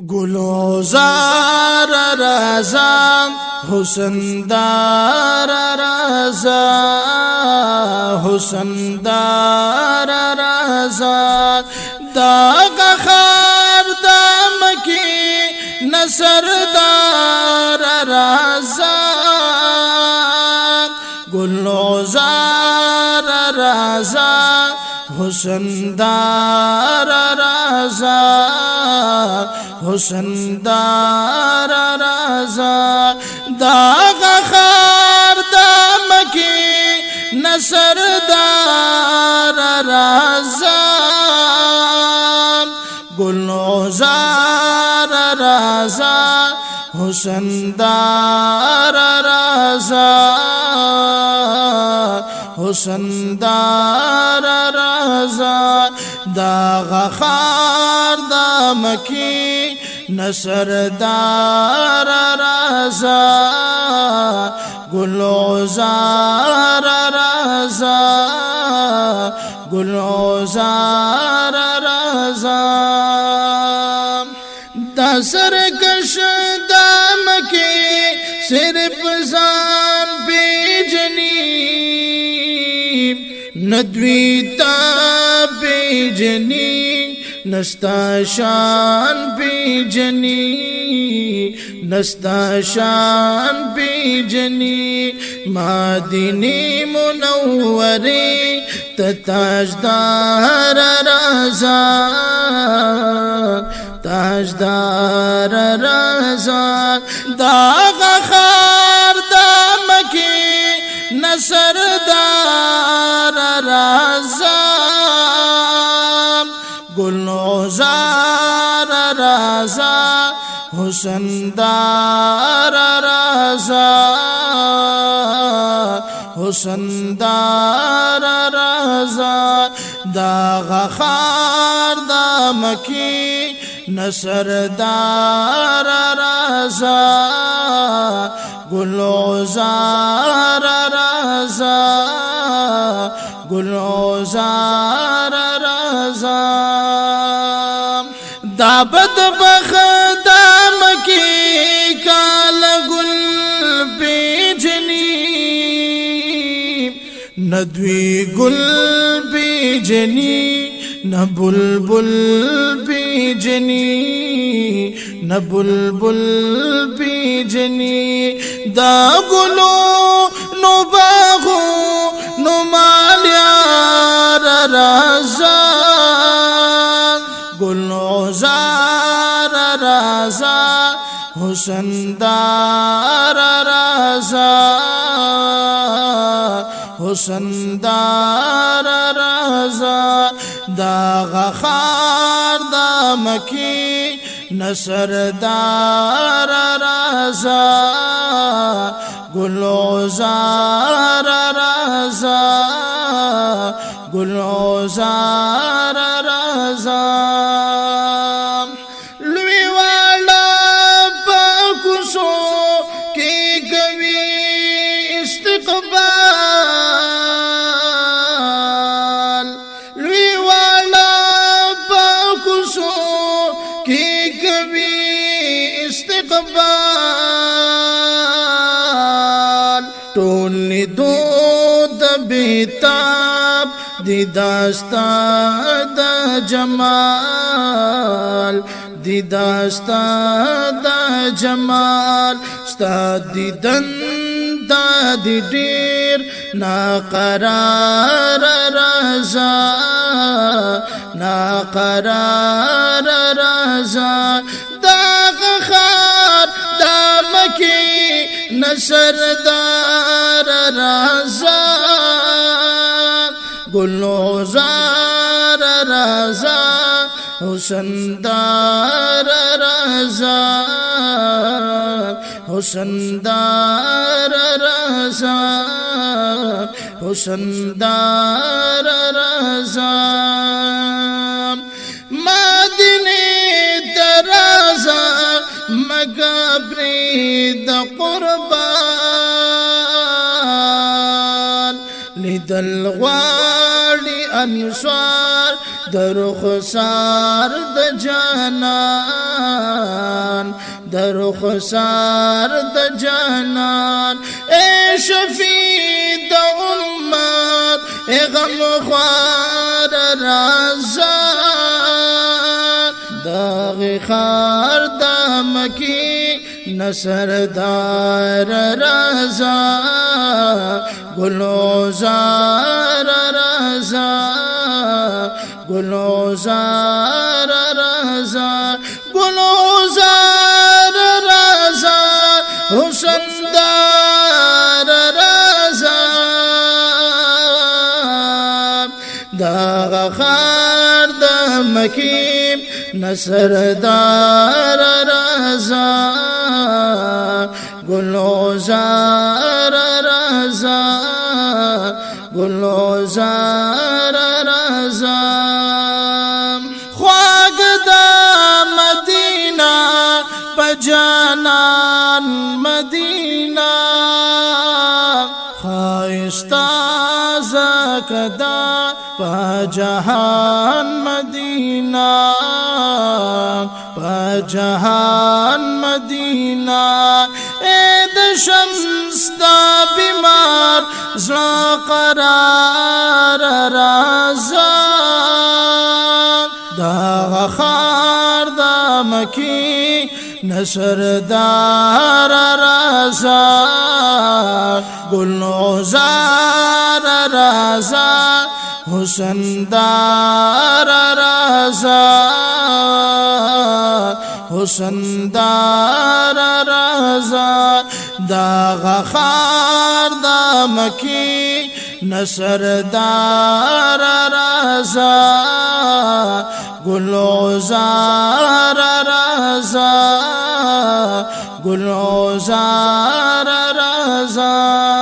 گلوزار رازا حسن دار رازا حسن دار رازا داغ خار دامکی نصر دار رازا گلوزار رازا حسن دار رازا حسن دار رازا داغ خار دامکی نصر دار رازا گلوزار رازا حسن دار رازا حسن دار رازا داغ خار دامکی نصر دار رازا گلوزار رازا گلوزار رازا دا سرکش دامکی صرف زان پیجنی ندوی تا پیجنی نستا شان پیجنی نستا شان پیجنی مدینی منوری تاجدار رازا تاجدار رازا داغ خار دامکی نصر دار رازا گلوزار رازا حسن دار رازا حسن دار رازا داغ خار دامکی نصر دار رازا گلوزار رازا گلوزار رازا دا بدبخت دامکی کال گل بیجنی ندوی گل بیجنی نہ بلبل بیجنی نہ بلبل بیجنی دا گلو نو باغو نو مالیار رازا گلوزار رازا حسن دار رازا حسن دار رازا داغ خار دامکی نصر دار رازا گلوزار رازا گلوزار رازا لوی والا پاکوسو کی گوی استقبال لوی والا پاکوسو کی گوی استقبال ټول دود بیتاب دی داستا دا جمال دی داستا دا جمال ستا دیدن دا دی دیر ناقرار رازا ناقرار رازا داغ خار دامکی نصر دار رازا گلوزار رازا حسن دار رازا حسن دار رازا حسن دار رازا مدینه درازا مقبری دا قربان لیدل غواړي انصار در خسار د جانا در خسار د جانان اے شفیع د امت اے غم خوار رازا داغ خار د مکی نصردار رازا گلوزار رازا گلوزار رازا گلوزار رازا حسن دار رازا داغ خار د مکی نصردار رازا گلوزار رازا گلوزار رازا خواگ دا مدینہ پجانان مدینہ خائستہ زکدا پجہان مدینہ پجہان مدینہ اے د شمس دا بیمار زړه قرار رازا دا خار دا مکی نصردار رازا گلوزار رازا حسن دار رازا حسن دار رازا دا خار دا مکی نصردار رازا گلوزار رازا گلوزار رازا